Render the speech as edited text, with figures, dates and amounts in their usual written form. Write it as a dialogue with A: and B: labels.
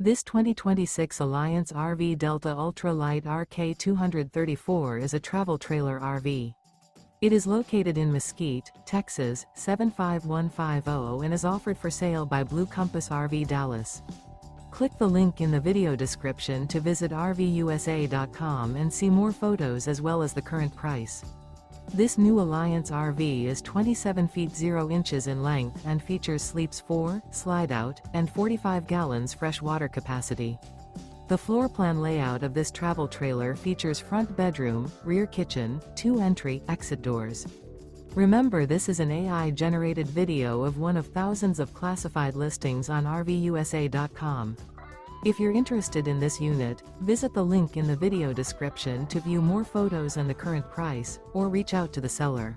A: This 2026 Alliance RV Delta Ultra Lite RK234 is a travel trailer RV. It is located in Mesquite, Texas, 75150 and is offered for sale by Blue Compass RV Dallas. Click the link in the video description to visit RVUSA.com and see more photos as well as the current price. This new Alliance RV is 27 feet 0 inches in length and features sleeps 4, Slideout, and 45 gallons fresh water capacity. The floor plan layout of this travel trailer features front bedroom, rear kitchen, 2 entry/exit doors. Remember, this is an AI-generated video of one of thousands of classified listings on RVUSA.com. If you're interested in this unit, visit the link in the video description to view more photos and the current price, or reach out to the seller.